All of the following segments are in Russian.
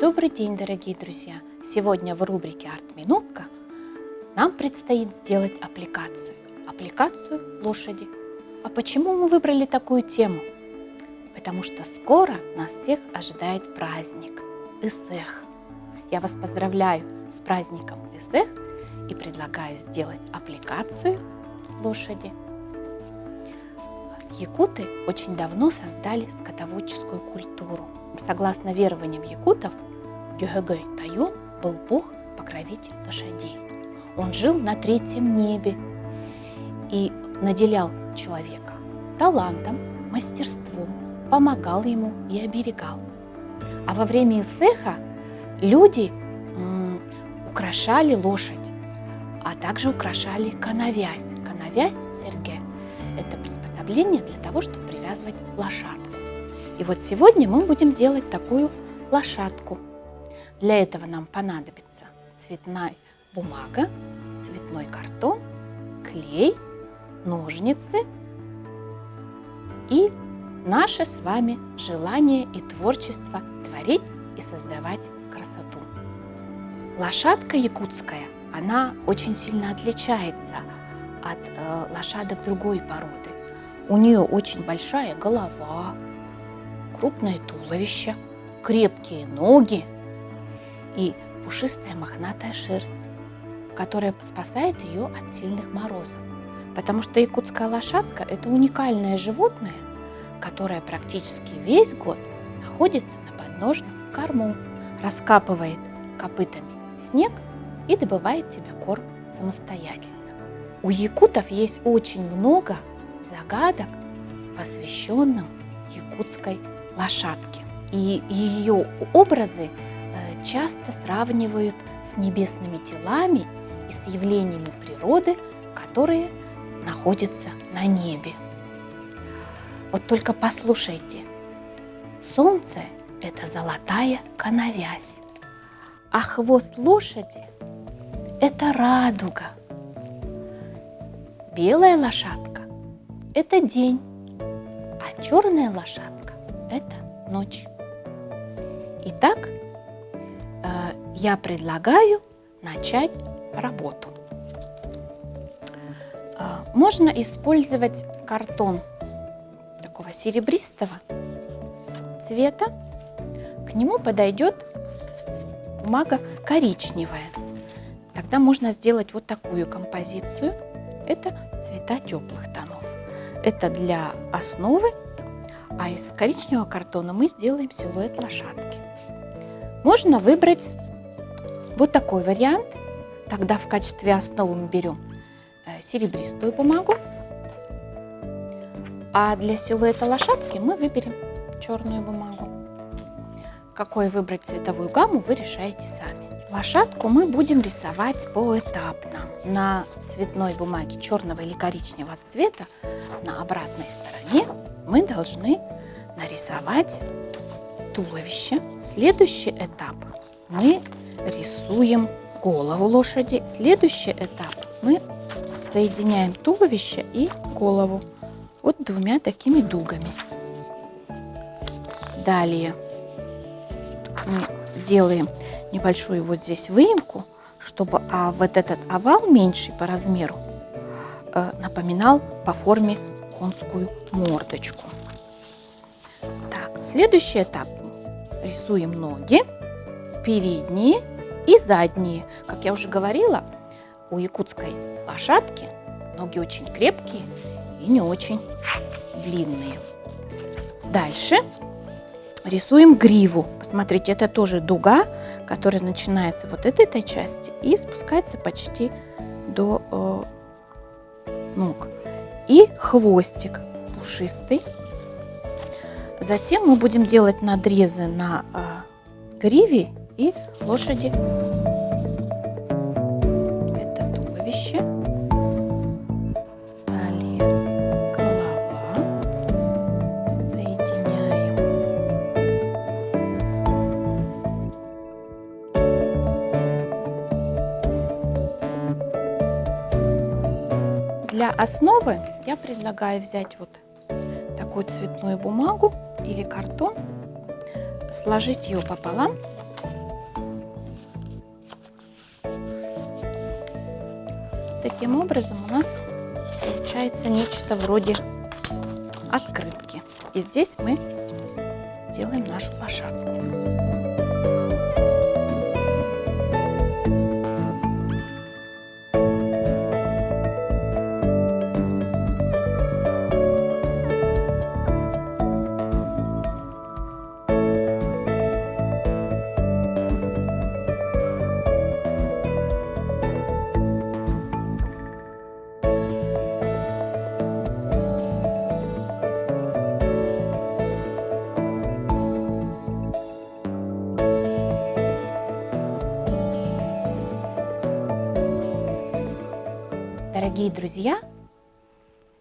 Добрый день, дорогие друзья! Сегодня в рубрике «Арт-минутка» нам предстоит сделать аппликацию лошади. А почему мы выбрали такую тему? Потому что скоро нас всех ожидает праздник Исех. Я вас поздравляю с праздником Исех и предлагаю сделать аппликацию лошади. Якуты очень давно создали скотоводческую культуру. Согласно верованиям якутов, Гюхэгэй Тайон был бог-покровитель лошадей. Он жил на третьем небе и наделял человека талантом, мастерством, помогал ему и оберегал. А во время Исеха люди украшали лошадь, а также украшали коновязь. Коновязь серге – это приспособление для того, чтобы привязывать лошадку. И вот сегодня мы будем делать такую лошадку. Для этого нам понадобится цветная бумага, цветной картон, клей, ножницы и наше с вами желание и творчество творить и создавать красоту. Лошадка якутская, она очень сильно отличается от лошадок другой породы. У нее очень большая голова, крупное туловище, крепкие ноги и пушистая мохнатая шерсть, которая спасает ее от сильных морозов. Потому что якутская лошадка – это уникальное животное, которое практически весь год находится на подножном корму, раскапывает копытами снег и добывает себе корм самостоятельно. У якутов есть очень много загадок, посвященных якутской лошадке. И ее образы часто сравнивают с небесными телами и с явлениями природы, которые находятся на небе. Вот только послушайте, солнце – это золотая коновязь, а хвост лошади – это радуга. Белая лошадка – это день, а черная лошадка – это ночь. Итак, я предлагаю начать работу. Можно использовать картон такого серебристого цвета. К нему подойдет бумага коричневая. Тогда можно сделать вот такую композицию. Это цвета теплых тонов. Это для основы. А из коричневого картона мы сделаем силуэт лошадки. Можно выбрать вот такой вариант. Тогда в качестве основы мы берем серебристую бумагу. А для силуэта лошадки мы выберем черную бумагу. Какой выбрать цветовую гамму, вы решаете сами. Лошадку мы будем рисовать поэтапно. На цветной бумаге черного или коричневого цвета на обратной стороне мы должны нарисовать туловище. Следующий этап мы рисуем голову лошади. Следующий этап мы соединяем туловище и голову вот двумя такими дугами. Далее мы делаем небольшую вот здесь выемку, чтобы вот этот овал меньший по размеру напоминал по форме конскую мордочку. Так, следующий этап. Рисуем ноги, передние и задние. Как я уже говорила, у якутской лошадки ноги очень крепкие и не очень длинные. Дальше рисуем гриву. Посмотрите, это тоже дуга, которая начинается вот от этой части и спускается почти до ног. И хвостик пушистый. Затем мы будем делать надрезы на гриве и лошади. Это туловище. Далее голова. Соединяем. Для основы я предлагаю взять вот такую цветную бумагу или картон, сложить ее пополам таким образом у нас получается нечто вроде открытки. И здесь мы сделаем нашу лошадку. Дорогие друзья,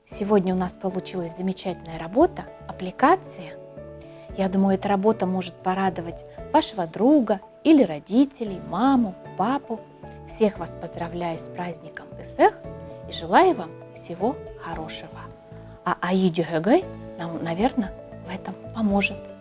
сегодня у нас получилась замечательная работа, аппликация. Я думаю, эта работа может порадовать вашего друга или родителей, маму, папу. Всех вас поздравляю с праздником Песах и желаю вам всего хорошего. А Аидю Хэгэй нам, наверное, в этом поможет.